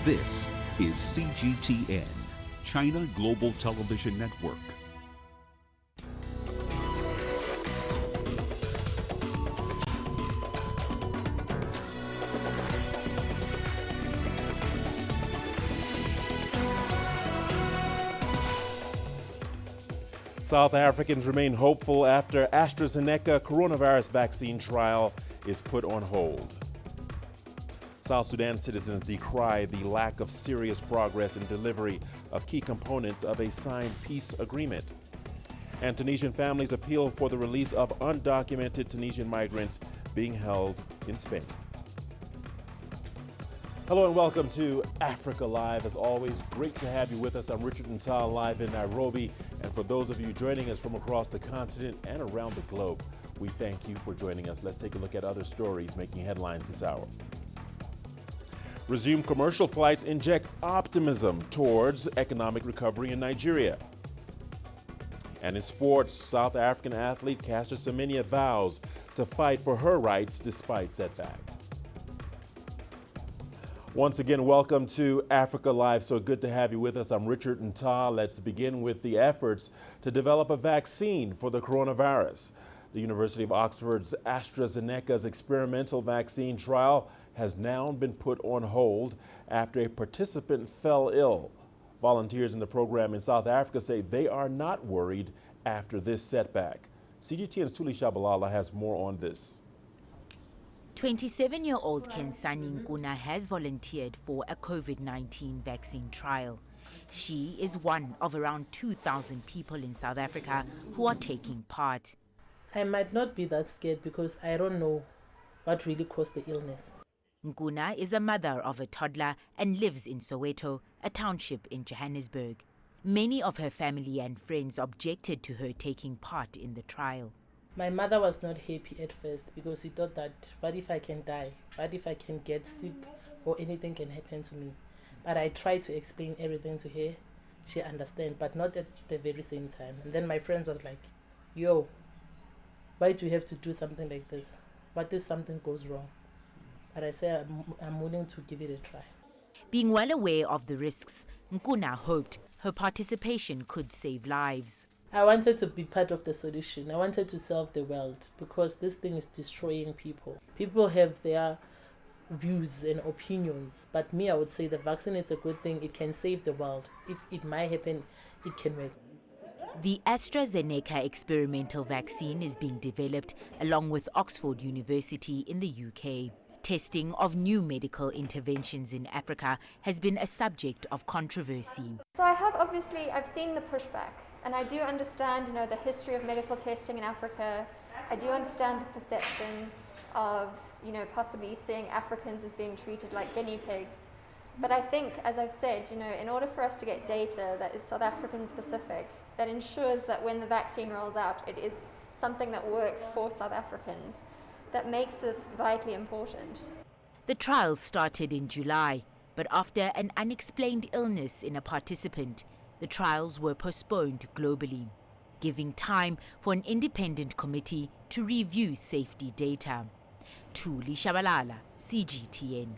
This is CGTN, China Global Television Network. South Africans remain hopeful after AstraZeneca coronavirus vaccine trial is put on hold. South Sudan citizens decry the lack of serious progress in delivery of key components of a signed peace agreement. And Tunisian families appeal for the release of undocumented Tunisian migrants being held in Spain. Hello and welcome to Africa Live. As always, great to have you with us. I'm Richard Nta, live in Nairobi. And for those of you joining us from across the continent and around the globe, we thank you for joining us. Let's take a look at other stories making headlines this hour. Resumed commercial flights inject optimism towards economic recovery in Nigeria. And in sports, South African athlete Caster Semenya vows to fight for her rights despite setback. Once again, welcome to Africa Live. So good to have you with us. I'm Richard Nta. Let's begin with the efforts to develop a vaccine for the coronavirus. The University of Oxford's AstraZeneca's experimental vaccine trial has now been put on hold after a participant fell ill. Volunteers in the program in South Africa say they are not worried after this setback. CGTN's Thuli Shabalala has more on this. 27-year-old Kensani Nkuna has volunteered for a COVID-19 vaccine trial. She is one of around 2,000 people in South Africa who are taking part. I might not be that scared because I don't know what really caused the illness. Nkuna is a mother of a toddler and lives in Soweto, a township in Johannesburg. Many of her family and friends objected to her taking part in the trial. My mother was not happy at first because she thought that, what if I can die? What if I can get sick or anything can happen to me? But I tried to explain everything to her. She understood, but not at the very same time. And then my friends was like, yo, why do you have to do something like this? What if something goes wrong? But I said I'm willing to give it a try. Being well aware of the risks, Nkuna hoped her participation could save lives. I wanted to be part of the solution. I wanted to solve the world because this thing is destroying people. People have their views and opinions, but me, I would say the vaccine is a good thing. It can save the world. If it might happen, it can work. The AstraZeneca experimental vaccine is being developed along with Oxford University in the UK. Testing of new medical interventions in Africa has been a subject of controversy. So I've seen the pushback, and I do understand, the history of medical testing in Africa. I do understand the perception of, possibly seeing Africans as being treated like guinea pigs. But I think, as I've said, in order for us to get data that is South African specific, that ensures that when the vaccine rolls out, it is something that works for South Africans, that makes this vitally important. The trials started in July, but after an unexplained illness in a participant, the trials were postponed globally, giving time for an independent committee to review safety data. Thuli Shabalala, CGTN.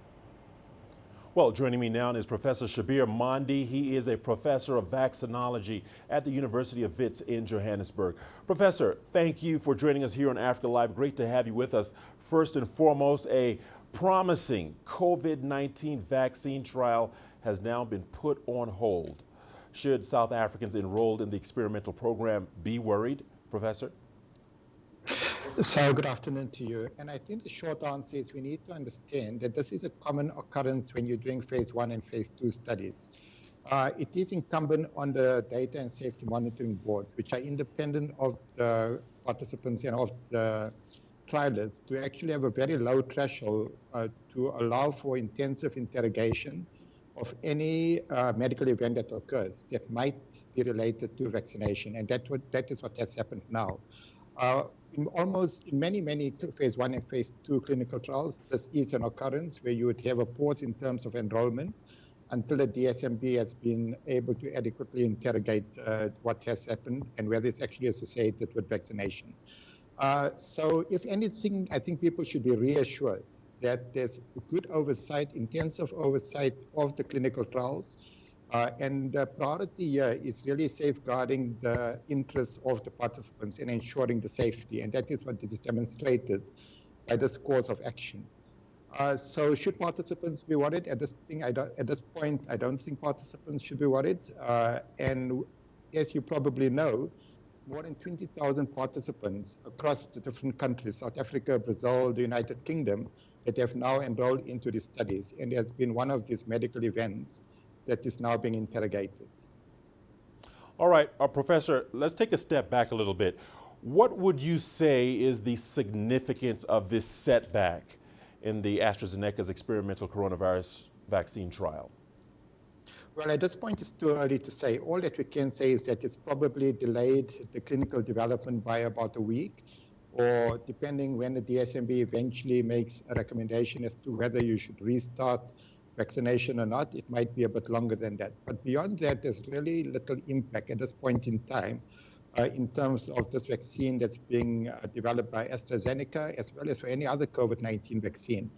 Well, joining me now is Professor Shabir Mandi. He is a professor of vaccinology at the University of Wits in Johannesburg. Professor, thank you for joining us here on Africa Live. Great to have you with us. First and foremost, a promising COVID-19 vaccine trial has now been put on hold. Should South Africans enrolled in the experimental program be worried, Professor? So good afternoon to you. And I think the short answer is we need to understand that this is a common occurrence when you're doing phase 1 and phase 2 studies. It is incumbent on the data and safety monitoring boards, which are independent of the participants and of the trialists, to actually have a very low threshold to allow for intensive interrogation of any medical event that occurs that might be related to vaccination. And that is what has happened now. In many phase 1 and phase 2 clinical trials, this is an occurrence where you would have a pause in terms of enrollment until the DSMB has been able to adequately interrogate what has happened and whether it's actually associated with vaccination. So if anything, I think people should be reassured that there's good oversight, intensive oversight of the clinical trials. And the priority here is really safeguarding the interests of the participants and ensuring the safety. And that is what is demonstrated by this course of action. So should participants be worried? At this point, I don't think participants should be worried. And as you probably know, more than 20,000 participants across the different countries, South Africa, Brazil, the United Kingdom, that have now enrolled into these studies. And there's been one of these medical events that is now being interrogated. All right, Professor, let's take a step back a little bit. What would you say is the significance of this setback in the AstraZeneca's experimental coronavirus vaccine trial? Well, at this point, it's too early to say. All that we can say is that it's probably delayed the clinical development by about a week, or depending when the DSMB eventually makes a recommendation as to whether you should restart vaccination or not, it might be a bit longer than that. But beyond that, there's really little impact at this point in time in terms of this vaccine that's being developed by AstraZeneca, as well as for any other COVID-19 vaccine.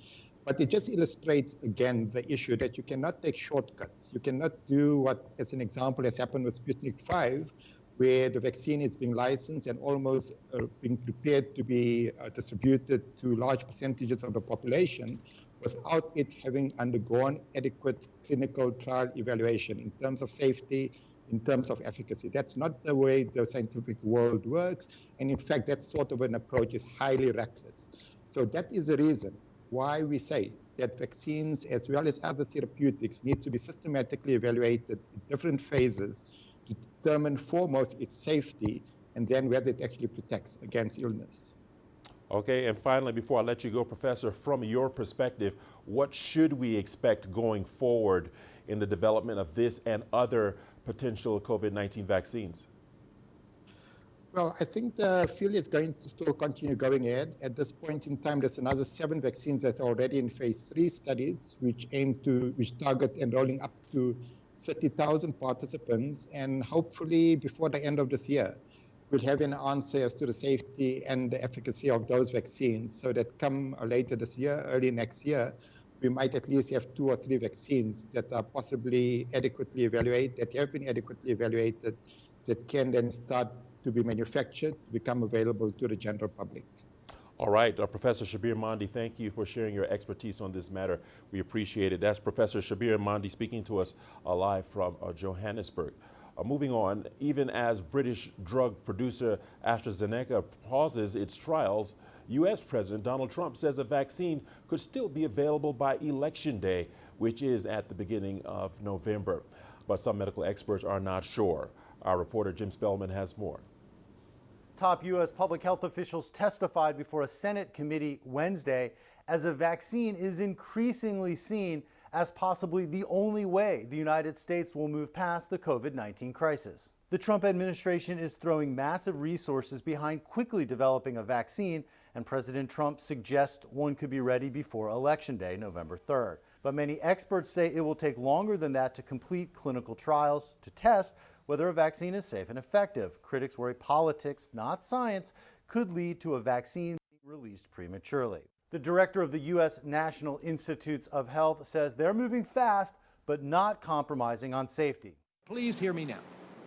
But it just illustrates, again, the issue that you cannot take shortcuts. You cannot do what, as an example, has happened with Sputnik 5, where the vaccine is being licensed and almost being prepared to be distributed to large percentages of the population without it having undergone adequate clinical trial evaluation in terms of safety, in terms of efficacy. That's not the way the scientific world works. And in fact, that sort of an approach is highly reckless. So that is the reason why we say that vaccines, as well as other therapeutics, need to be systematically evaluated in different phases to determine foremost its safety and then whether it actually protects against illness. Okay, and finally, before I let you go, Professor, from your perspective, what should we expect going forward in the development of this and other potential COVID-19 vaccines? Well, I think the field is going to still continue going ahead. At this point in time, there's another 7 vaccines that are already in phase 3 studies, which target enrolling up to 30,000 participants. And hopefully before the end of this year, we'll have an answer as to the safety and the efficacy of those vaccines, so that come later this year, early next year, we might at least have 2 or 3 vaccines that are possibly adequately evaluated, that have been adequately evaluated, that can then start to be manufactured, to become available to the general public. All right, Professor Shabir Mandi, thank you for sharing your expertise on this matter. We appreciate it. That's Professor Shabir Mandi speaking to us live from Johannesburg. Moving on, even as British drug producer AstraZeneca pauses its trials, U.S. President Donald Trump says a vaccine could still be available by Election Day, which is at the beginning of November. But some medical experts are not sure. Our reporter Jim Spellman has more. Top U.S. public health officials testified before a Senate committee Wednesday as a vaccine is increasingly seen as possibly the only way the United States will move past the COVID-19 crisis. The Trump administration is throwing massive resources behind quickly developing a vaccine, and President Trump suggests one could be ready before Election Day, November 3rd. But many experts say it will take longer than that to complete clinical trials to test whether a vaccine is safe and effective. Critics worry politics, not science, could lead to a vaccine being released prematurely. The director of the U.S. National Institutes of Health says they're moving fast, but not compromising on safety. Please hear me now.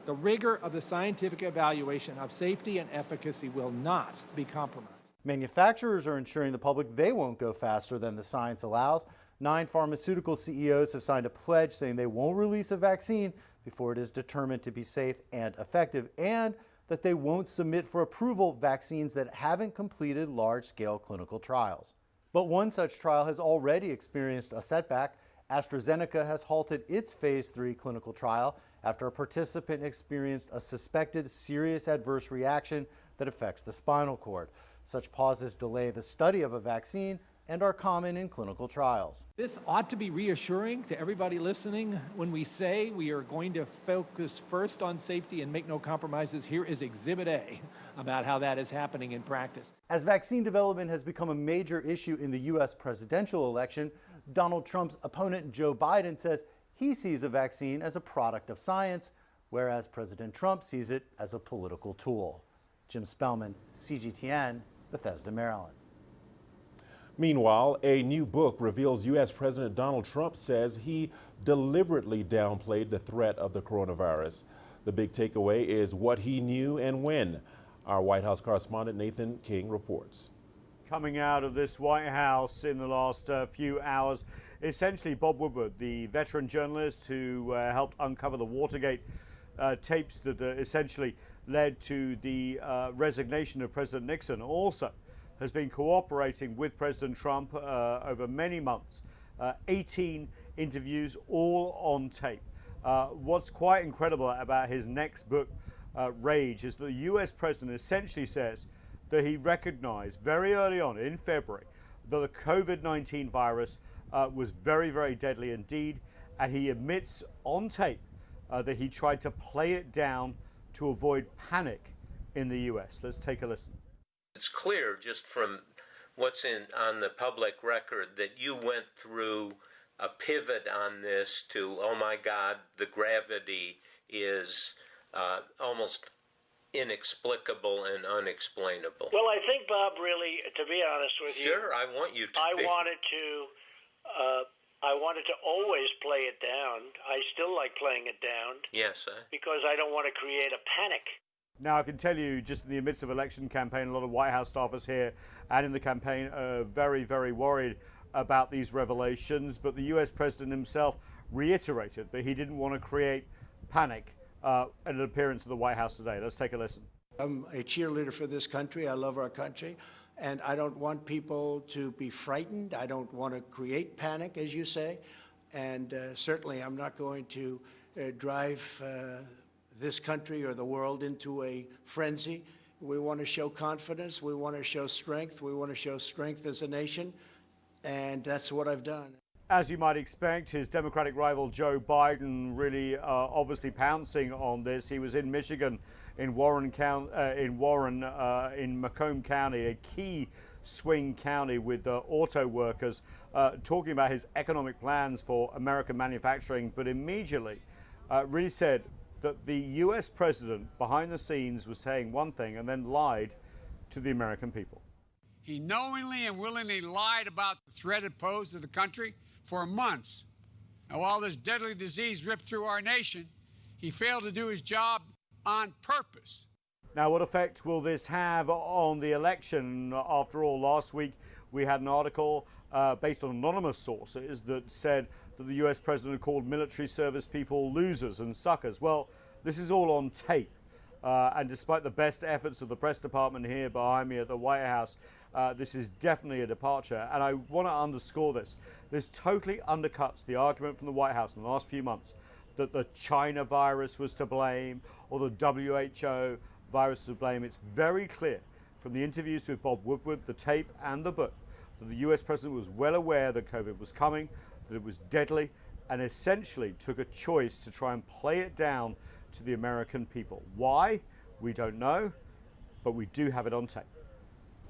The rigor of the scientific evaluation of safety and efficacy will not be compromised. Manufacturers are ensuring the public they won't go faster than the science allows. 9 pharmaceutical CEOs have signed a pledge saying they won't release a vaccine before it is determined to be safe and effective, and that they won't submit for approval vaccines that haven't completed large-scale clinical trials. But one such trial has already experienced a setback. AstraZeneca has halted its phase 3 clinical trial after a participant experienced a suspected serious adverse reaction that affects the spinal cord. Such pauses delay the study of a vaccine and are common in clinical trials. This ought to be reassuring to everybody listening when we say we are going to focus first on safety and make no compromises. Here is Exhibit A about how that is happening in practice. As vaccine development has become a major issue in the U.S. presidential election, Donald Trump's opponent Joe Biden says he sees a vaccine as a product of science, whereas President Trump sees it as a political tool. Jim Spellman, CGTN, Bethesda, Maryland. Meanwhile, a new book reveals U.S. President Donald Trump says he deliberately downplayed the threat of the coronavirus. The big takeaway is what he knew and when. Our White House correspondent Nathan King reports. Coming out of this White House in the last few hours, essentially Bob Woodward, the veteran journalist who helped uncover the Watergate tapes that essentially led to the resignation of President Nixon, also has been cooperating with President Trump over many months. 18 interviews, all on tape. What's quite incredible about his next book, Rage, is that the US president essentially says that he recognized very early on in February that the COVID-19 virus was very, very deadly indeed, and he admits on tape that he tried to play it down to avoid panic in the US. Let's take a listen. It's clear just from what's on the public record that you went through a pivot on this to, oh my God, the gravity is almost inexplicable and unexplainable. Well, I think, Bob, really, to be honest with you, sure, I want you to. I wanted to always play it down. I still like playing it down. Yes, because I don't want to create a panic. Now, I can tell you, just in the midst of election campaign, a lot of White House staffers here and in the campaign are very, very worried about these revelations. But the U.S. president himself reiterated that he didn't want to create panic at an appearance at the White House today. Let's take a listen. I'm a cheerleader for this country. I love our country. And I don't want people to be frightened. I don't want to create panic, as you say. And certainly I'm not going to drive this country or the world into a frenzy. We want to show confidence. We want to show strength. We want to show strength as a nation. And that's what I've done. As you might expect, his Democratic rival Joe Biden really obviously pouncing on this. He was in Michigan, in Warren County, in Macomb County, a key swing county with auto workers, talking about his economic plans for American manufacturing, but immediately really said that the U.S. president behind the scenes was saying one thing and then lied to the American people. He knowingly and willingly lied about the threat it posed to the country for months. And while this deadly disease ripped through our nation, he failed to do his job on purpose. Now, what effect will this have on the election? After all, last week we had an article based on anonymous sources that said that the US president had called military service people losers and suckers. Well, this is all on tape. And despite the best efforts of the press department here behind me at the White House, this is definitely a departure. And I want to underscore this. This totally undercuts the argument from the White House in the last few months that the China virus was to blame or the WHO virus was to blame. It's very clear from the interviews with Bob Woodward, the tape and the book, that the US president was well aware that COVID was coming, that it was deadly, and essentially took a choice to try and play it down to the American people. Why? We don't know, but we do have it on tape.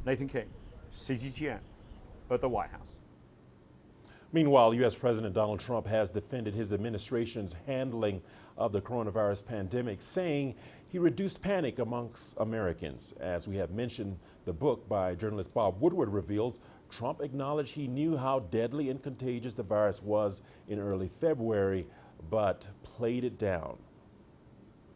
Nathan King, CGTN, at the White House. Meanwhile, U.S. President Donald Trump has defended his administration's handling of the coronavirus pandemic, saying he reduced panic amongst Americans. As we have mentioned, the book by journalist Bob Woodward reveals Trump acknowledged he knew how deadly and contagious the virus was in early February, but played it down.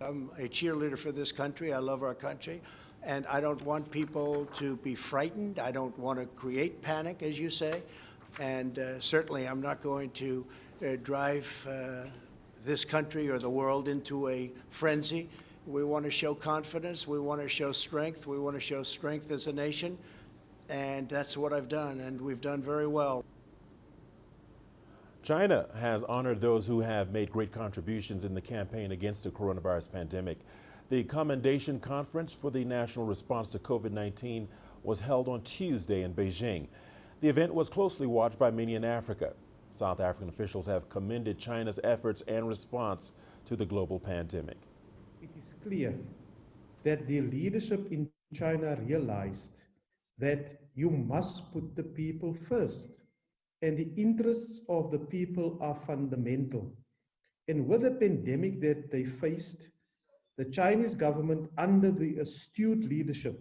I'm a cheerleader for this country. I love our country. And I don't want people to be frightened. I don't want to create panic, as you say. And certainly I'm not going to drive this country or the world into a frenzy. We want to show confidence. We want to show strength. We want to show strength as a nation. And that's what I've done, and we've done very well. China has honored those who have made great contributions in the campaign against the coronavirus pandemic. The Commendation Conference for the National Response to COVID-19 was held on Tuesday in Beijing. The event was closely watched by many in Africa. South African officials have commended China's efforts and response to the global pandemic. It is clear that the leadership in China realized that you must put the people first, and the interests of the people are fundamental. And with the pandemic that they faced, the Chinese government, under the astute leadership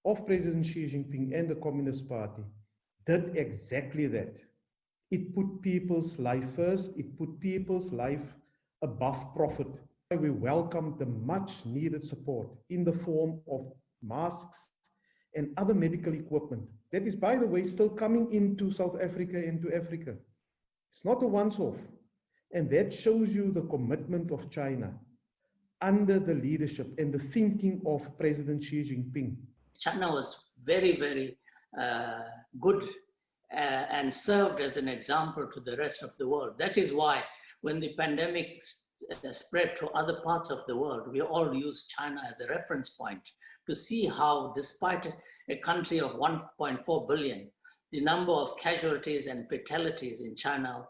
of President Xi Jinping and the Communist Party, did exactly that. It put people's life first. It put people's life above profit. We welcomed the much needed support in the form of masks and other medical equipment. That is, by the way, still coming into South Africa and to Africa. It's not a once-off. And that shows you the commitment of China under the leadership and the thinking of President Xi Jinping. China was very, very good and served as an example to the rest of the world. That is why when the pandemic spread to other parts of the world, we all used China as a reference point to see how, despite a country of 1.4 billion, the number of casualties and fatalities in China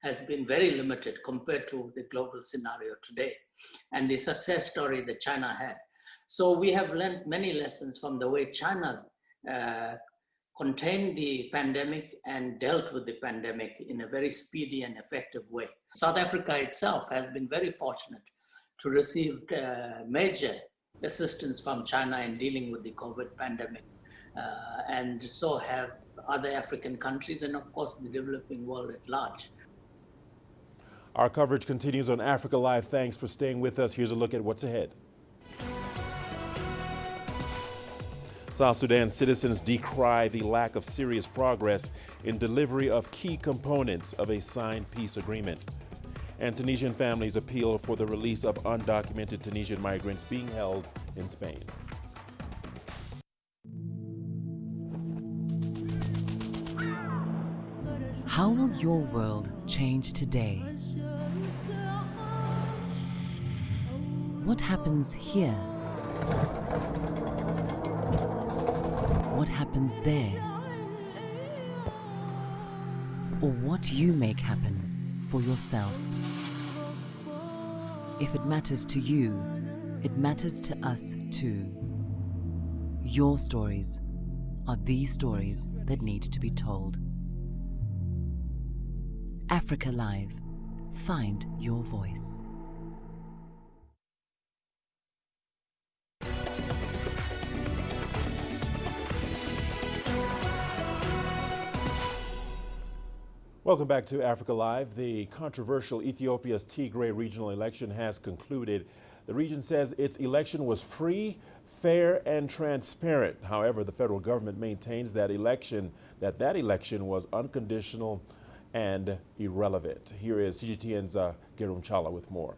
has been very limited compared to the global scenario today and the success story that China had. So we have learned many lessons from the way China contained the pandemic and dealt with the pandemic in a very speedy and effective way. South Africa itself has been very fortunate to receive major assistance from China in dealing with the COVID pandemic. And so have other African countries and of course the developing world at large. Our coverage continues on Africa Live. Thanks for staying with us. Here's a look at what's ahead. South Sudan citizens decry the lack of serious progress in delivery of key components of a signed peace agreement. And Tunisian families appeal for the release of undocumented Tunisian migrants being held in Spain. How will your world change today? What happens here? What happens there? Or what you make happen for yourself? If it matters to you, it matters to us too. Your stories are the stories that need to be told. Africa Live. Find your voice. Welcome back to Africa Live. The controversial Ethiopia's Tigray regional election has concluded. The region says its election was free, fair, and transparent. However, the federal government maintains that that election was unconditional and irrelevant. Here is CGTN's Gerum Chala with more.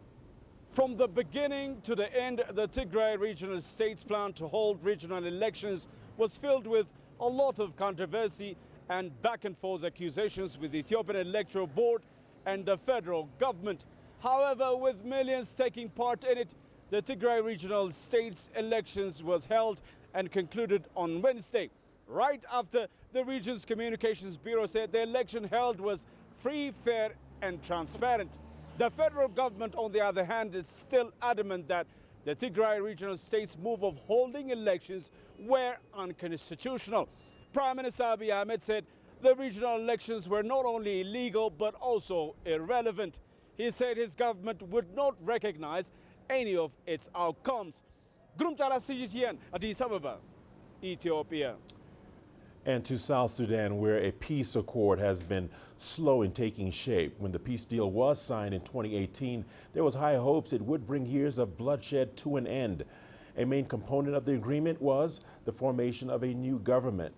From the beginning to the end, the Tigray regional state's plan to hold regional elections was filled with a lot of controversy and back and forth accusations with the Ethiopian Electoral Board and the federal government. However, with millions taking part in it, the Tigray regional state's elections was held and concluded on Wednesday. Right after the region's communications bureau said the election held was free, fair, and transparent. The federal government, on the other hand, is still adamant that the Tigray regional state's move of holding elections were unconstitutional. Prime Minister Abiy Ahmed said the regional elections were not only illegal but also irrelevant. He said his government would not recognize any of its outcomes. Gerum Chala, CGTN, Addis Ababa, Ethiopia. And to South Sudan, where a peace accord has been slow in taking shape. When the peace deal was signed in 2018, there was high hopes it would bring years of bloodshed to an end. A main component of the agreement was the formation of a new government.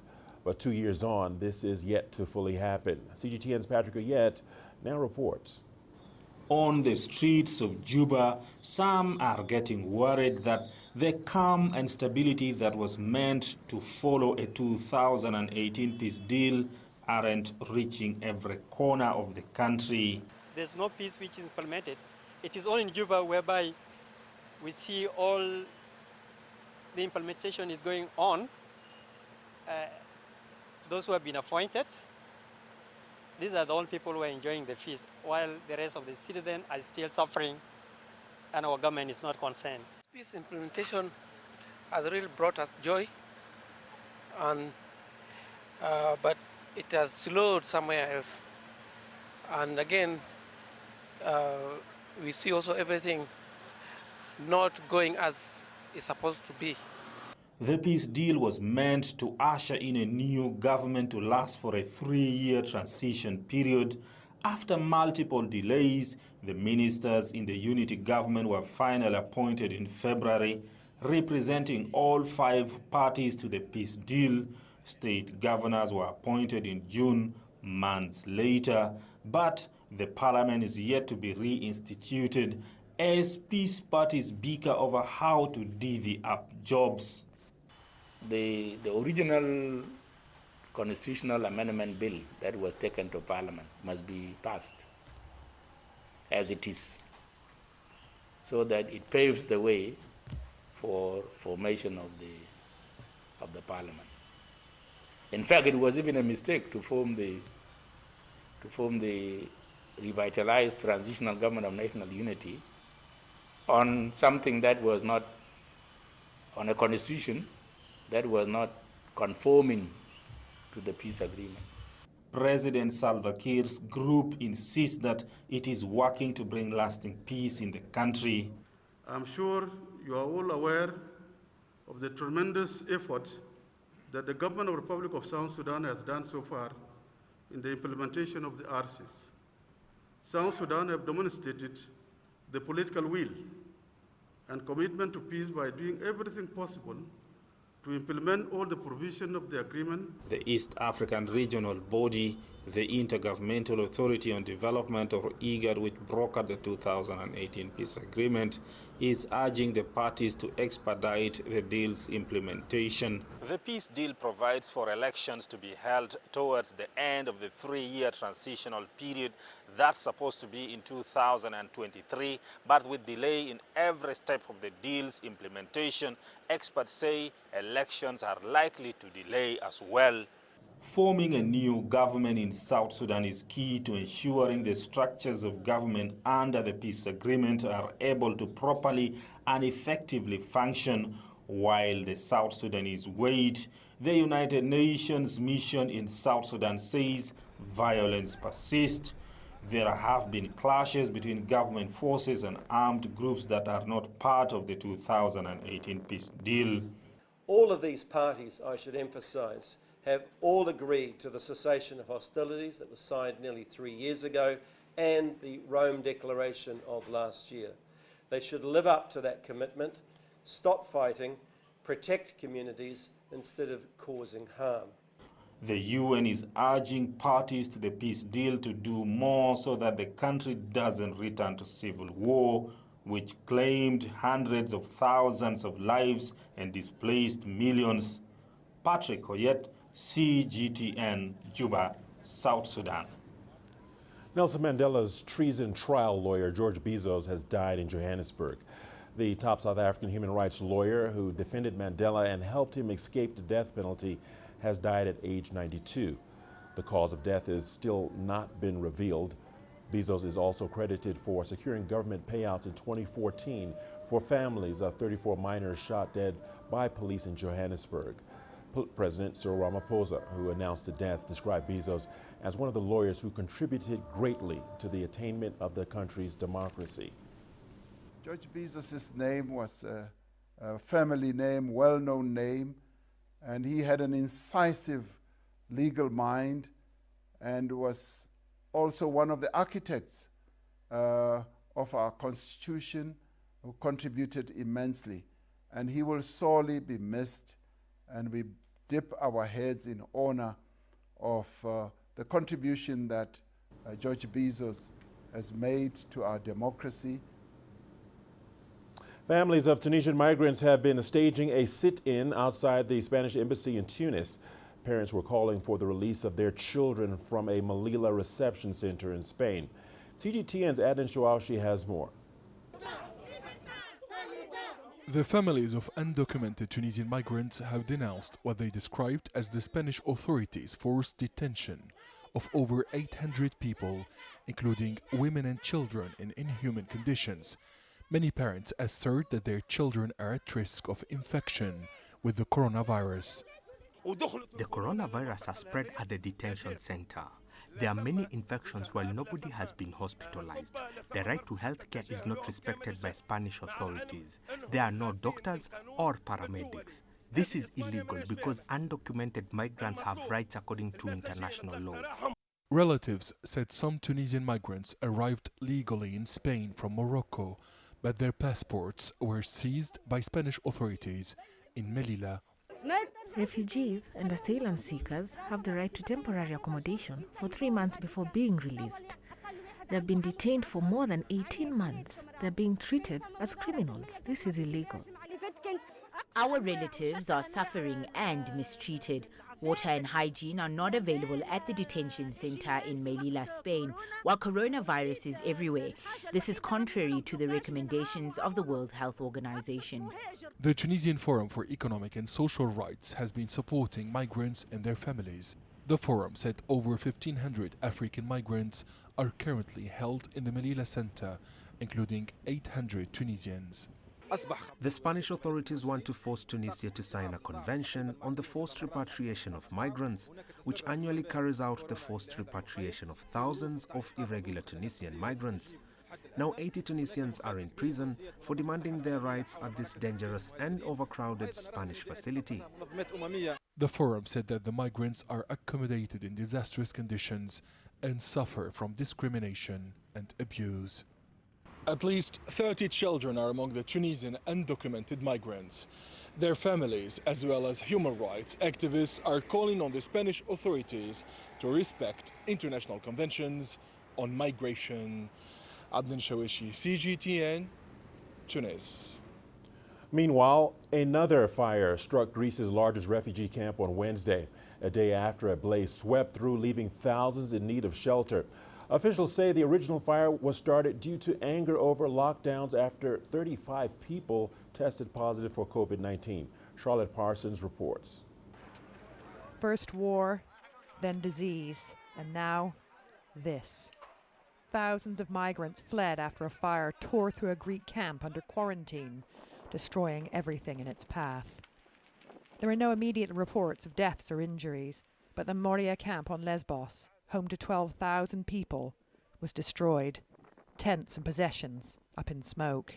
But 2 years on, this is yet to fully happen. CGTN's Patrick Ayette now reports. On the streets of Juba, some are getting worried that the calm and stability that was meant to follow a 2018 peace deal aren't reaching every corner of the country. There's no peace which is implemented. It is only in Juba whereby we see all the implementation is going on. Those who have been appointed, these are the only people who are enjoying the feast, while the rest of the citizens are still suffering and our government is not concerned. Peace implementation has really brought us joy, and but it has slowed somewhere else. And again, we see also everything not going as it's supposed to be. The peace deal was meant to usher in a new government to last for a 3-year transition period. After multiple delays, the ministers in the unity government were finally appointed in February, representing all 5 parties to the peace deal. State governors were appointed in June, months later, but the parliament is yet to be reinstituted as peace parties bicker over how to divvy up jobs. The original constitutional amendment bill that was taken to Parliament must be passed as it is, so that it paves the way for formation of the Parliament. In fact, it was even a mistake to form the revitalized transitional government of national unity on something that was not, on a constitution that was not conforming to the peace agreement. President Salva Kiir's group insists that it is working to bring lasting peace in the country. I'm sure you are all aware of the tremendous effort that the government of the Republic of South Sudan has done so far in the implementation of the RCs. South Sudan have demonstrated the political will and commitment to peace by doing everything possible to implement all the provisions of the agreement. The East African Regional Body, the Intergovernmental Authority on Development, or IGAD, which brokered the 2018 peace agreement, is urging the parties to expedite the deal's implementation. The peace deal provides for elections to be held towards the end of the 3-year transitional period that's supposed to be in 2023, but with delay in every step of the deal's implementation, experts say elections are likely to delay as well. Forming a new government in South Sudan is key to ensuring the structures of government under the peace agreement are able to properly and effectively function. While the South Sudanese wait, the United Nations mission in South Sudan says violence persists. There have been clashes between government forces and armed groups that are not part of the 2018 peace deal. All of these parties, I should emphasize, have all agreed to the cessation of hostilities that was signed nearly 3 years ago and the Rome Declaration of last year. They should live up to that commitment, stop fighting, protect communities instead of causing harm. The UN is urging parties to the peace deal to do more so that the country doesn't return to civil war, which claimed hundreds of thousands of lives and displaced millions. Patrick Oyet, CGTN, Juba, South Sudan. Nelson Mandela's treason trial lawyer, George Bizos, has died in Johannesburg. The top South African human rights lawyer who defended Mandela and helped him escape the death penalty has died at age 92. The cause of death has still not been revealed. Bizos is also credited for securing government payouts in 2014 for families of 34 miners shot dead by police in Johannesburg. President Cyril Ramaphosa, who announced the death, described Bizos as one of the lawyers who contributed greatly to the attainment of the country's democracy. George Bizos' name was a family name, well-known name, and he had an incisive legal mind and was also one of the architects of our Constitution, who contributed immensely. And he will sorely be missed, and we dip our heads in honor of the contribution that George Bizos has made to our democracy. Families of Tunisian migrants have been staging a sit-in outside the Spanish embassy in Tunis. Parents were calling for the release of their children from a Melilla reception center in Spain. CGTN's Adnan Chouachi has more. The families of undocumented Tunisian migrants have denounced what they described as the Spanish authorities' forced detention of over 800 people, including women and children in inhuman conditions. Many parents assert that their children are at risk of infection with the coronavirus. The coronavirus has spread at the detention center. There are many infections while nobody has been hospitalized. The right to health care is not respected by Spanish authorities. There are no doctors or paramedics. This is illegal because undocumented migrants have rights according to international law. Relatives said some Tunisian migrants arrived legally in Spain from Morocco, but their passports were seized by Spanish authorities in Melilla. Refugees and asylum seekers have the right to temporary accommodation for 3 months before being released. They have been detained for more than 18 months. They are being treated as criminals. This is illegal. Our relatives are suffering and mistreated. Water and hygiene are not available at the detention center in Melilla, Spain, while coronavirus is everywhere. This is contrary to the recommendations of the World Health Organization. The Tunisian Forum for Economic and Social Rights has been supporting migrants and their families. The forum said over 1,500 African migrants are currently held in the Melilla center, including 800 Tunisians. The Spanish authorities want to force Tunisia to sign a convention on the forced repatriation of migrants, which annually carries out the forced repatriation of thousands of irregular Tunisian migrants. Now 80 Tunisians are in prison for demanding their rights at this dangerous and overcrowded Spanish facility. The forum said that the migrants are accommodated in disastrous conditions and suffer from discrimination and abuse. At least 30 children are among the Tunisian undocumented migrants. Their families, as well as human rights activists, are calling on the Spanish authorities to respect international conventions on migration. Adnan Shawishi, CGTN, Tunis. Meanwhile, another fire struck Greece's largest refugee camp on Wednesday, a day after a blaze swept through, leaving thousands in need of shelter. Officials say the original fire was started due to anger over lockdowns after 35 people tested positive for COVID-19. Charlotte Parsons reports. First war, then disease, and now this. Thousands of migrants fled after a fire tore through a Greek camp under quarantine, destroying everything in its path. There are no immediate reports of deaths or injuries, but the Moria camp on Lesbos, home to 12,000 people, was destroyed. Tents and possessions up in smoke.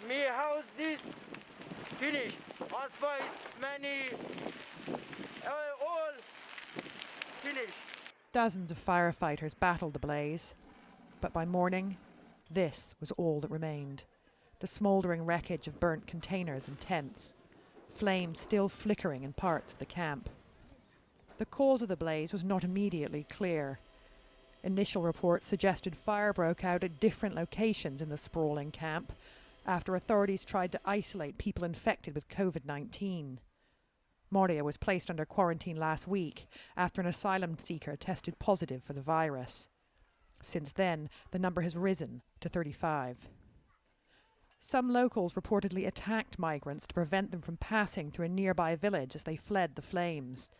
Me house this finished. As far as many, all finished. Dozens of firefighters battled the blaze, but by morning, this was all that remained. The smouldering wreckage of burnt containers and tents, flames still flickering in parts of the camp. The cause of the blaze was not immediately clear. Initial reports suggested fire broke out at different locations in the sprawling camp after authorities tried to isolate people infected with COVID-19. Moria was placed under quarantine last week after an asylum seeker tested positive for the virus. Since then, the number has risen to 35. Some locals reportedly attacked migrants to prevent them from passing through a nearby village as they fled the flames.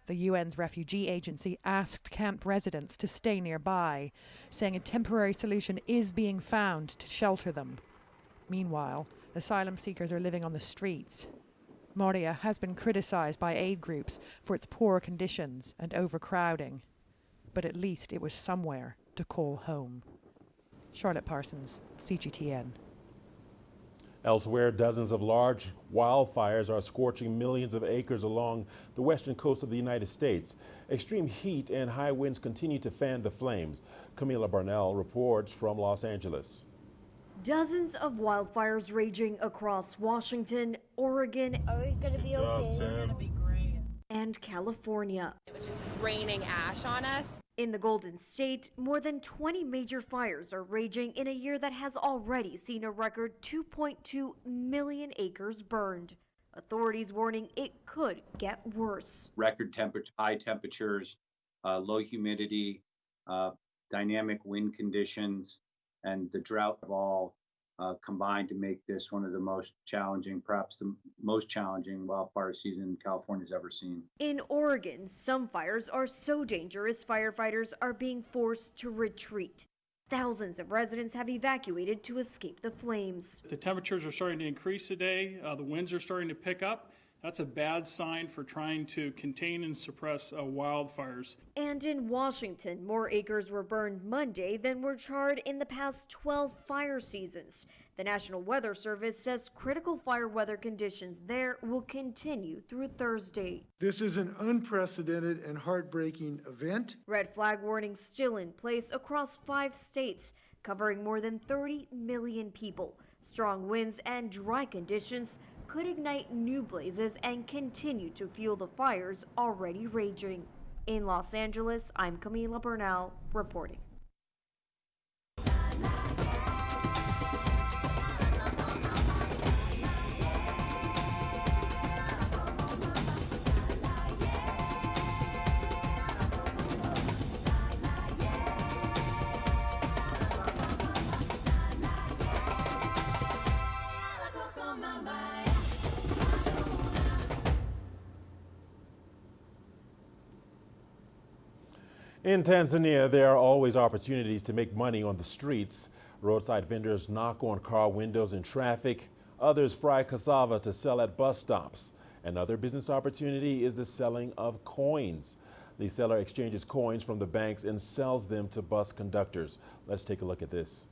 The UN's refugee agency asked camp residents to stay nearby, saying a temporary solution is being found to shelter them. Meanwhile, asylum seekers are living on the streets. Moria has been criticized by aid groups for its poor conditions and overcrowding, but at least it was somewhere to call home. Charlotte Parsons, CGTN. Elsewhere, dozens of large wildfires are scorching millions of acres along the western coast of the United States. Extreme heat and high winds continue to fan the flames. Camila Barnell reports from Los Angeles. Dozens of wildfires raging across Washington, Oregon, Are we going to be okay? We're going to be great. And California. It was just raining ash on us. In the Golden State, more than 20 major fires are raging in a year that has already seen a record 2.2 million acres burned. Authorities warning it could get worse. Record high temperatures, low humidity, dynamic wind conditions, and the drought of all combined to make this one of the most challenging, perhaps the most challenging wildfire season California's ever seen. In Oregon, some fires are so dangerous firefighters are being forced to retreat. Thousands of residents have evacuated to escape the flames. The temperatures are starting to increase today. The winds are starting to pick up. That's a bad sign for trying to contain and suppress wildfires. And in Washington, more acres were burned Monday than were charred in the past 12 fire seasons. The National Weather Service says critical fire weather conditions there will continue through Thursday. This is an unprecedented and heartbreaking event. Red flag warnings still in place across 5 states, covering more than 30 million people. Strong winds and dry conditions could ignite new blazes and continue to fuel the fires already raging. In Los Angeles, I'm Camila Bernal reporting. In Tanzania, there are always opportunities to make money on the streets. Roadside vendors knock on car windows in traffic. Others fry cassava to sell at bus stops. Another business opportunity is the selling of coins. The seller exchanges coins from the banks and sells them to bus conductors. Let's take a look at this.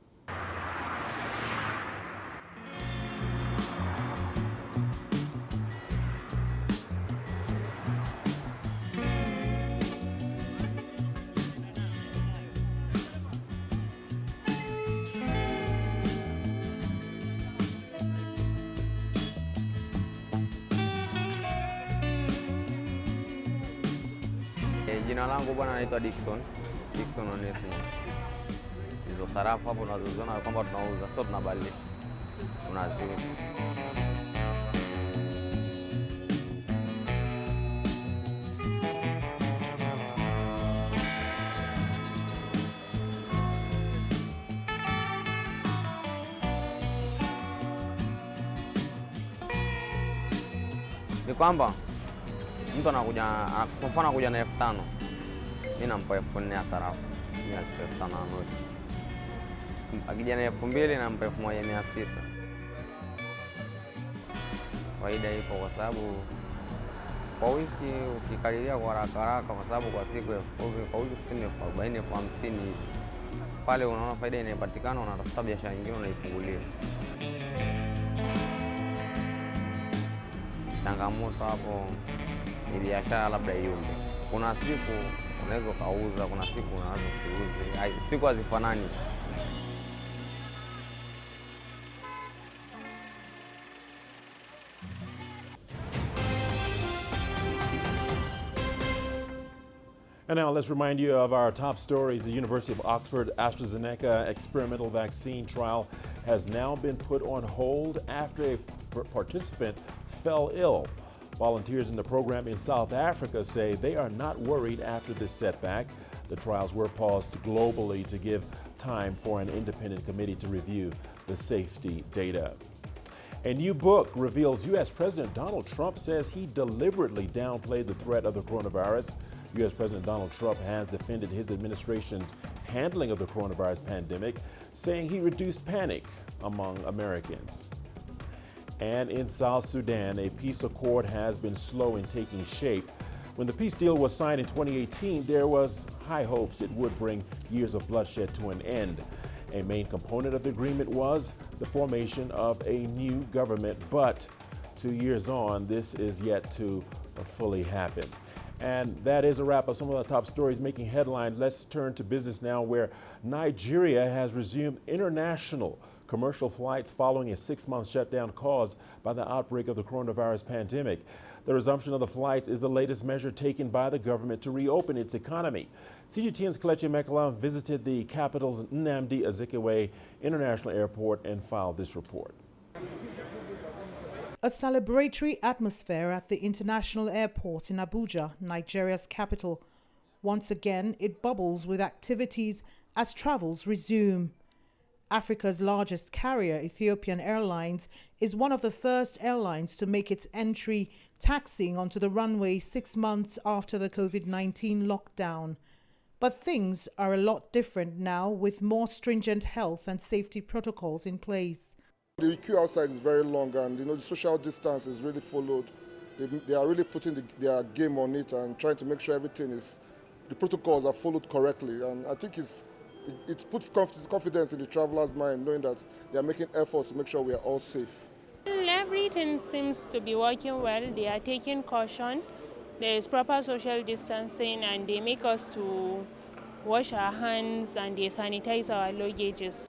Jina langu bwana naitwa Dickson Onesimo. Hizo sarafu hapo unazoziona kwamba tunauza, sio tunabadilisha. Tunaziuza. Ni kwamba mtu anakuja kwa mfano anakuja na 5,000. Mimi nampa 4,000 ya sarafu. Mimi nachukua 5,000 na noti. Akija na 2,000 nampa 1,600. Faida ipo kwa sababu kwa wiki ukikadiria kwa haraka kwa sababu kwa siku 10,000 kwa wiki 40,000 50,000 pale unaona faida inayopatikana, unatafuta biashara nyingine unaifungulia. Changamoto hapo ni biashara labda yumbe. Kuna siku unaweza kauza, kuna siku unaweza usiuze. Siku hazifanani. And now let's remind you of our top stories. The University of Oxford AstraZeneca experimental vaccine trial has now been put on hold after a participant fell ill. Volunteers in the program in South Africa say they are not worried after this setback. The trials were paused globally to give time for an independent committee to review the safety data. A new book reveals U.S. President Donald Trump says he deliberately downplayed the threat of the coronavirus. U.S. President Donald Trump has defended his administration's handling of the coronavirus pandemic, saying he reduced panic among Americans. And in South Sudan, a peace accord has been slow in taking shape. When the peace deal was signed in 2018, there was high hopes it would bring years of bloodshed to an end. A main component of the agreement was the formation of a new government, but 2 years on, this is yet to fully happen. And that is a wrap of some of the top stories making headlines. Let's turn to business now, where Nigeria has resumed international commercial flights following a 6-month shutdown caused by the outbreak of the coronavirus pandemic. The resumption of the flights is the latest measure taken by the government to reopen its economy. CGTN's Kelechi Mekala visited the capital's Nnamdi Azikiwe International Airport and filed this report. A celebratory atmosphere at the international airport in Abuja, Nigeria's capital. Once again, it bubbles with activities as travels resume. Africa's largest carrier, Ethiopian Airlines, is one of the first airlines to make its entry taxiing onto the runway 6 months after the COVID-19 lockdown. But things are a lot different now, with more stringent health and safety protocols in place. The queue outside is very long, and the social distance is really followed. They are really putting their game on it and trying to make sure the protocols are followed correctly. And I think it puts confidence in the travelers' mind, knowing that they are making efforts to make sure we are all safe. Everything seems to be working well. They are taking caution. There is proper social distancing, and they make us to wash our hands and they sanitize our luggages.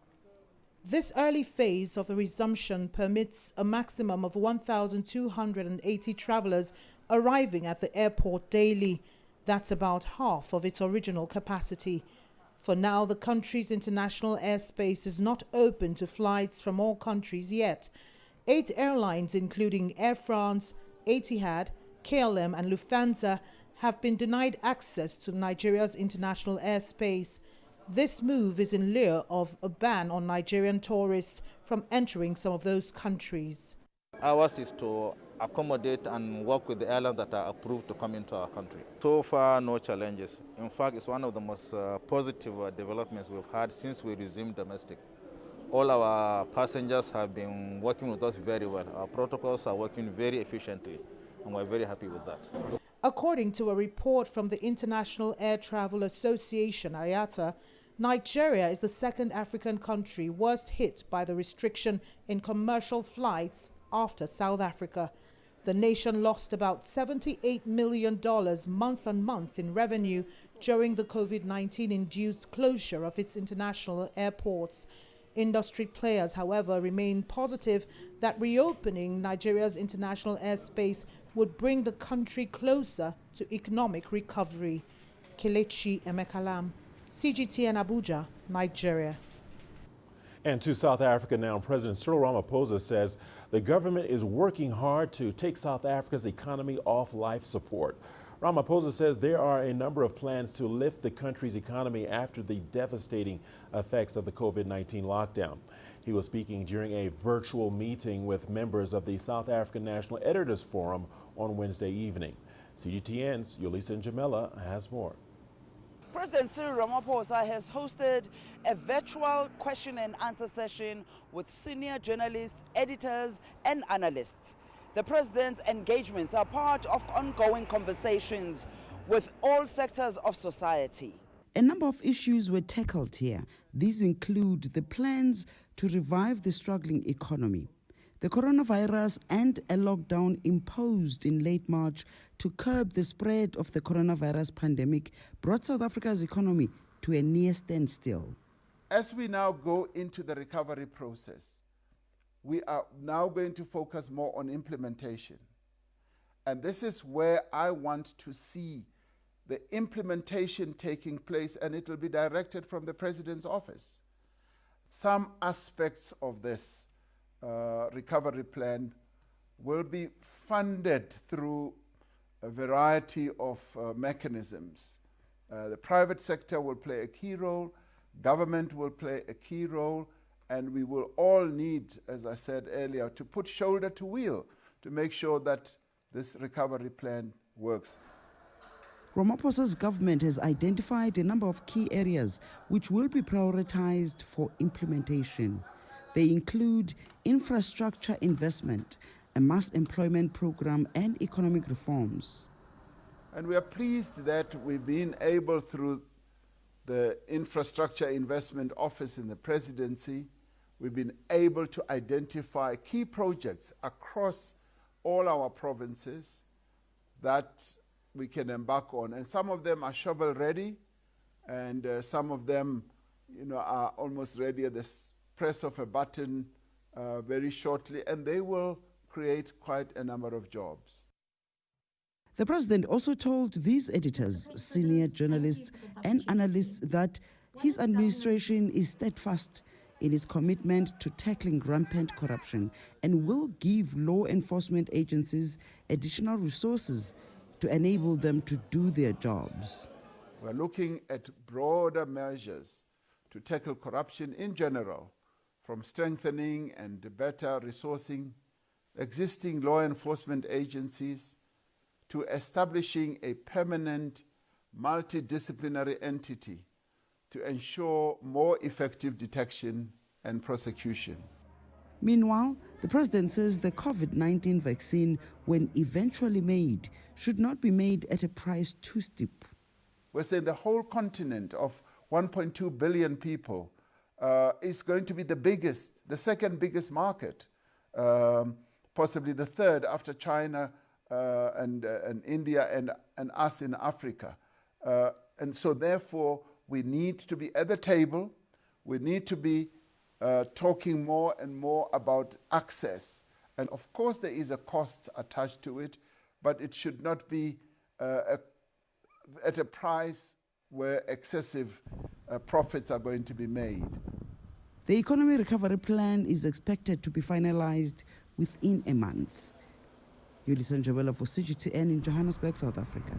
This early phase of the resumption permits a maximum of 1,280 travelers arriving at the airport daily. That's about half of its original capacity. For now, the country's international airspace is not open to flights from all countries yet. 8 airlines, including Air France, Etihad, KLM and Lufthansa, have been denied access to Nigeria's international airspace. This move is in lieu of a ban on Nigerian tourists from entering some of those countries. Ours is to accommodate and work with the airlines that are approved to come into our country. So far, no challenges. In fact, it's one of the most positive developments we've had since we resumed domestic. All our passengers have been working with us very well. Our protocols are working very efficiently, and we're very happy with that. According to a report from the International Air Travel Association, IATA, Nigeria is the second African country worst hit by the restriction in commercial flights after South Africa. The nation lost about $78 million month on month in revenue during the COVID-19-induced closure of its international airports. Industry players, however, remain positive that reopening Nigeria's international airspace would bring the country closer to economic recovery. Kelechi Emekalam, CGTN Abuja, Nigeria. And to South Africa now, President Cyril Ramaphosa says the government is working hard to take South Africa's economy off life support. Ramaphosa says there are a number of plans to lift the country's economy after the devastating effects of the COVID-19 lockdown. He was speaking during a virtual meeting with members of the South African National Editors Forum on Wednesday evening. CGTN's Yolisa Njamela has more. President Cyril Ramaphosa has hosted a virtual question and answer session with senior journalists, editors and analysts. The president's engagements are part of ongoing conversations with all sectors of society. A number of issues were tackled here. These include the plans to revive the struggling economy, the coronavirus and a lockdown imposed in late March to curb the spread of the coronavirus pandemic brought South Africa's economy to a near standstill. As we now go into the recovery process, we are now going to focus more on implementation. And this is where I want to see the implementation taking place, and it will be directed from the President's office. Some aspects of this recovery plan will be funded through a variety of mechanisms. The private sector will play a key role, government will play a key role, and we will all need, as I said earlier, to put shoulder to wheel to make sure that this recovery plan works. Ramaphosa's government has identified a number of key areas which will be prioritized for implementation. They include infrastructure investment, a mass employment program, and economic reforms. And we are pleased that we've been able, through the Infrastructure Investment Office in the Presidency, we've been able to identify key projects across all our provinces that we can embark on. And some of them are shovel ready, and some of them are almost ready at the press of a button very shortly, and they will create quite a number of jobs. The president also told these editors, senior journalists and analysts that his administration is steadfast in its commitment to tackling rampant corruption and will give law enforcement agencies additional resources to enable them to do their jobs. We're looking at broader measures to tackle corruption in general, from strengthening and better resourcing existing law enforcement agencies to establishing a permanent multidisciplinary entity to ensure more effective detection and prosecution. Meanwhile, the president says the COVID-19 vaccine, when eventually made, should not be made at a price too steep. We're saying the whole continent of 1.2 billion people is going to be the second biggest market, possibly the third after China and India and us in Africa. And so therefore, we need to be at the table. We need to be talking more and more about access. And of course, there is a cost attached to it, but it should not be at a price where excessive profits are going to be made. The economy recovery plan is expected to be finalized within a month. Yulisa Njabela for CGTN in Johannesburg, South Africa.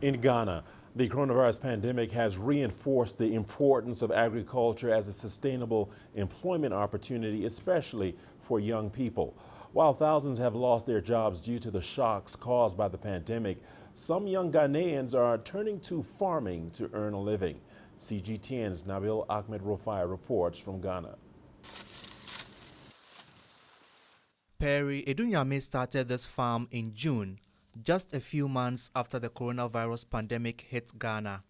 In Ghana, the coronavirus pandemic has reinforced the importance of agriculture as a sustainable employment opportunity, especially for young people. While thousands have lost their jobs due to the shocks caused by the pandemic, some young Ghanaians are turning to farming to earn a living. CGTN's Nabil Ahmed Rufai reports from Ghana. Perry Edunyame started this farm in June, just a few months after the coronavirus pandemic hit Ghana.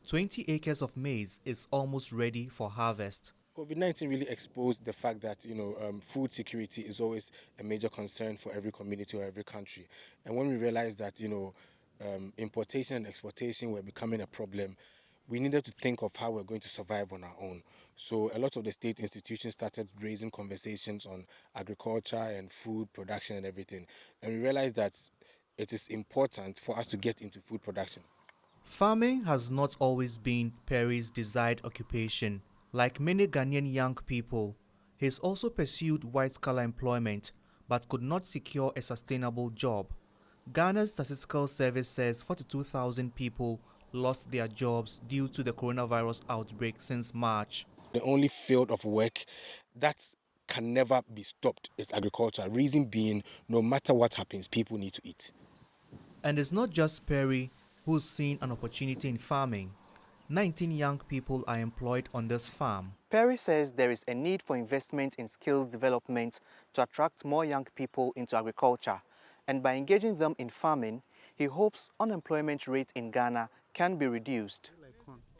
20 acres of maize is almost ready for harvest. COVID-19 really exposed the fact that, food security is always a major concern for every community or every country. And when we realized that, importation and exportation were becoming a problem, we needed to think of how we're going to survive on our own. So a lot of the state institutions started raising conversations on agriculture and food production and everything. And we realized that it is important for us to get into food production. Farming has not always been Perry's desired occupation. Like many Ghanaian young people, he's also pursued white-collar employment but could not secure a sustainable job. Ghana's Statistical Service says 42,000 people lost their jobs due to the coronavirus outbreak since March. The only field of work that can never be stopped is agriculture. Reason being, no matter what happens, people need to eat. And it's not just Perry who's seen an opportunity in farming. 19 young people are employed on this farm. Perry says there is a need for investment in skills development to attract more young people into agriculture. And by engaging them in farming, he hopes unemployment rate in Ghana can be reduced.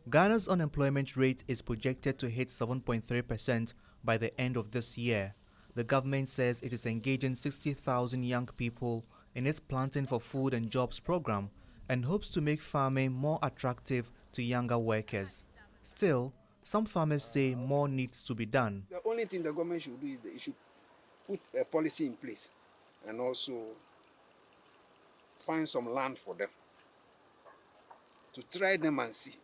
Ghana's unemployment rate is projected to hit 7.3% by the end of this year. The government says it is engaging 60,000 young people in its Planting for Food and Jobs program and hopes to make farming more attractive to younger workers. Still, some farmers say more needs to be done. The only thing the government should do is that it should put a policy in place and also find some land for them to try them and see.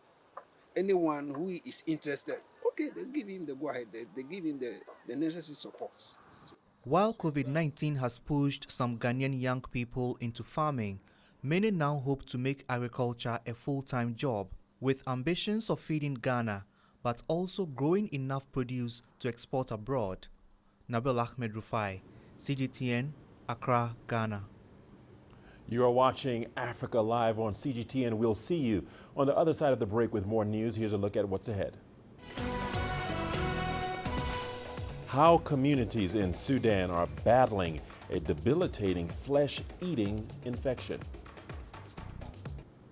Anyone who is interested, okay, they give him the go-ahead, they give him the necessary supports. While COVID-19 has pushed some Ghanaian young people into farming, many now hope to make agriculture a full-time job, with ambitions of feeding Ghana, but also growing enough produce to export abroad. Nabil Ahmed Rufai, CGTN, Accra, Ghana. You are watching Africa Live on CGTN. We'll see you on the other side of the break with more news. Here's a look at what's ahead. How communities in Sudan are battling a debilitating flesh-eating infection.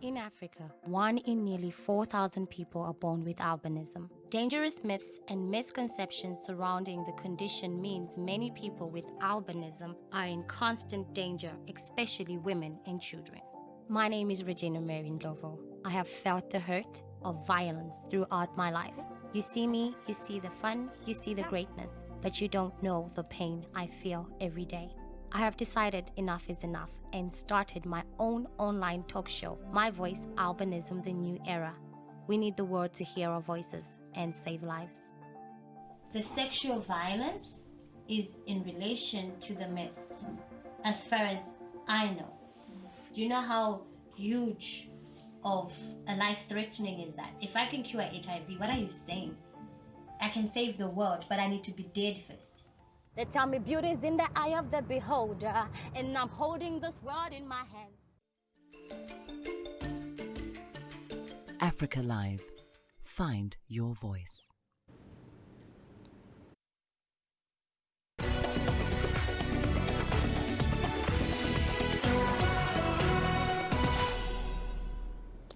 In Africa, 1 in nearly 4,000 people are born with albinism. Dangerous myths and misconceptions surrounding the condition means many people with albinism are in constant danger, especially women and children. My name is Regina Mary Ndlovu. I have felt the hurt of violence throughout my life. You see me, you see the fun, you see the greatness, but you don't know the pain I feel every day. I have decided enough is enough and started my own online talk show, My Voice, Albinism, The New Era. We need the world to hear our voices and save lives. The sexual violence is in relation to the myths, as far as I know. Do you know how huge of a life-threatening is that? If I can cure HIV, what are you saying? I can save the world, but I need to be dead first. They tell me beauty is in the eye of the beholder, and I'm holding this world in my hands. Africa Live. Find your voice.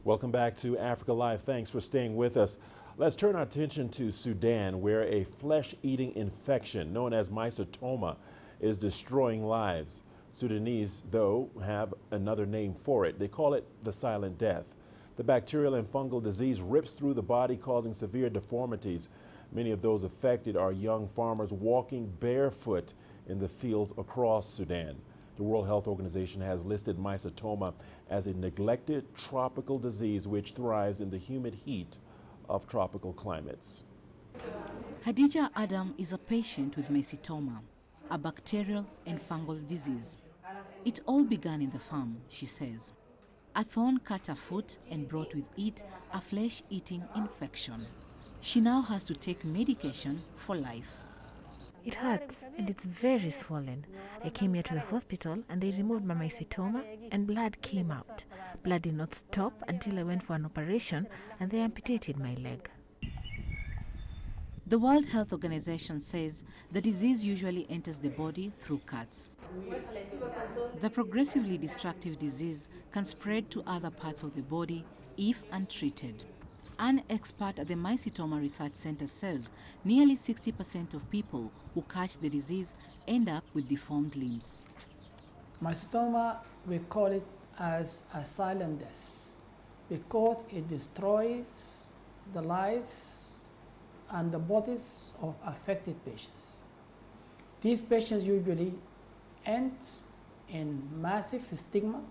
Welcome back to Africa Live. Thanks for staying with us. Let's turn our attention to Sudan, where a flesh-eating infection known as mycetoma is destroying lives. Sudanese, though, have another name for it. They call it the silent death. The bacterial and fungal disease rips through the body, causing severe deformities. Many of those affected are young farmers walking barefoot in the fields across Sudan. The World Health Organization has listed mycetoma as a neglected tropical disease which thrives in the humid heat of tropical climates. Hadija Adam is a patient with mycetoma, a bacterial and fungal disease. It all began in the farm, she says. A thorn cut her foot and brought with it a flesh-eating infection. She now has to take medication for life. It hurts and it's very swollen. I came here to the hospital and they removed my mycetoma and blood came out. Blood did not stop until I went for an operation and they amputated my leg. The World Health Organization says the disease usually enters the body through cuts. The progressively destructive disease can spread to other parts of the body if untreated. An expert at the Mycetoma Research Center says nearly 60% of people who catch the disease end up with deformed limbs. Mycetoma, we call it as a silent death because it destroys the lives and the bodies of affected patients. These patients usually end in massive stigma,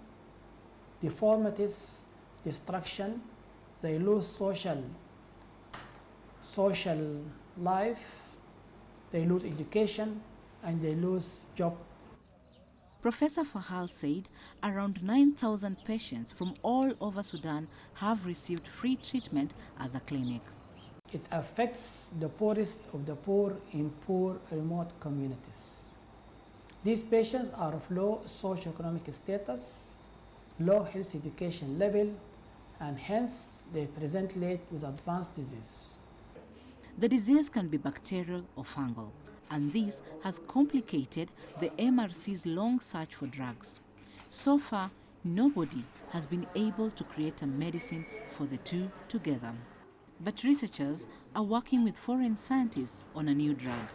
deformities, destruction. They lose social life, they lose education, and they lose job. Professor Fahal said around 9,000 patients from all over Sudan have received free treatment at the clinic. It affects the poorest of the poor in poor remote communities. These patients are of low socioeconomic status, low health education level, and hence they present late with advanced disease. The disease can be bacterial or fungal, and this has complicated the MRC's long search for drugs. So far, nobody has been able to create a medicine for the two together. But researchers are working with foreign scientists on a new drug.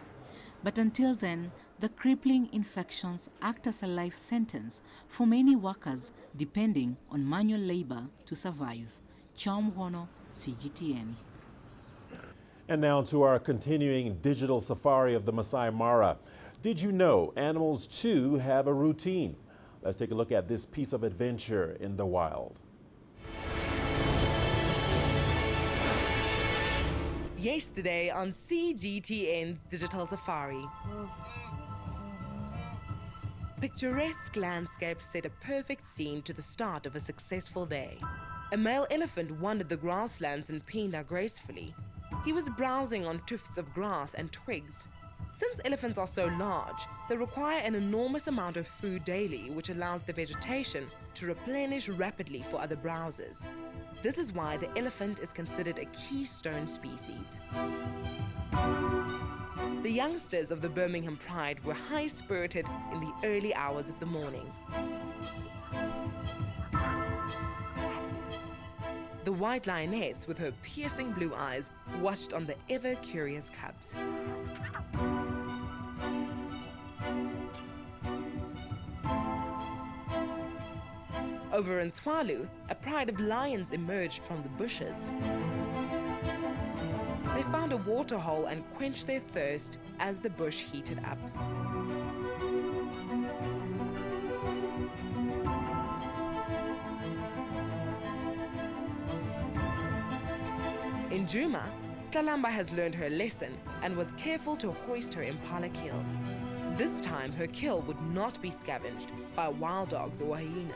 But until then, the crippling infections act as a life sentence for many workers depending on manual labor to survive. Chom Wono, CGTN. And now to our continuing digital safari of the Masai Mara. Did you know animals too have a routine? Let's take a look at this piece of adventure in the wild. Yesterday on CGTN's Digital Safari. Picturesque landscapes set a perfect scene to the start of a successful day. A male elephant wandered the grasslands in Pina gracefully. He was browsing on tufts of grass and twigs. Since elephants are so large, they require an enormous amount of food daily, which allows the vegetation to replenish rapidly for other browsers. This is why the elephant is considered a keystone species. The youngsters of the Birmingham Pride were high-spirited in the early hours of the morning. The white lioness, with her piercing blue eyes, watched on the ever-curious cubs. Over in Swalu, a pride of lions emerged from the bushes. They found a water hole and quenched their thirst as the bush heated up. In Juma, Tlalamba has learned her lesson and was careful to hoist her impala kill. This time, her kill would not be scavenged by wild dogs or a hyena.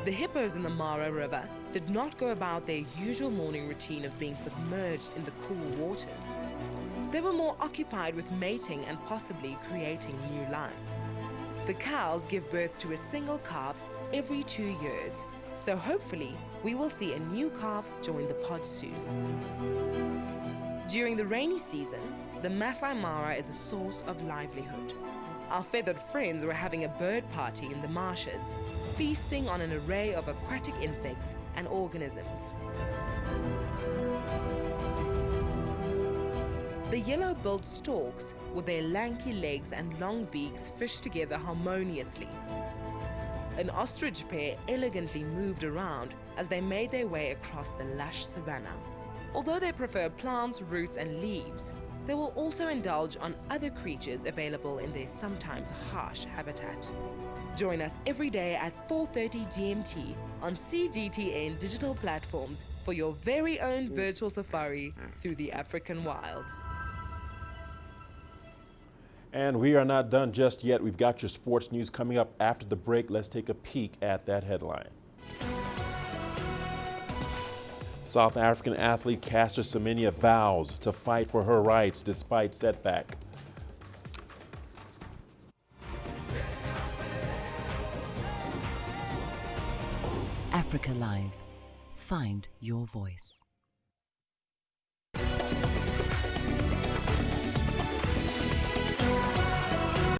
The hippos in the Mara River did not go about their usual morning routine of being submerged in the cool waters. They were more occupied with mating and possibly creating new life. The cows give birth to a single calf every 2 years, so hopefully we will see a new calf join the pod soon. During the rainy season, the Masai Mara is a source of livelihood. Our feathered friends were having a bird party in the marshes, feasting on an array of aquatic insects and organisms. The yellow-billed storks, with their lanky legs and long beaks, fished together harmoniously. An ostrich pair elegantly moved around as they made their way across the lush savanna. Although they prefer plants, roots and leaves, they will also indulge on other creatures available in their sometimes harsh habitat. Join us every day at 4:30 GMT on CGTN digital platforms for your very own virtual safari through the African wild. And we are not done just yet. We've got your sports news coming up after the break. Let's take a peek at that headline. South African athlete Caster Semenya vows to fight for her rights despite setback. Africa Live. Find your voice.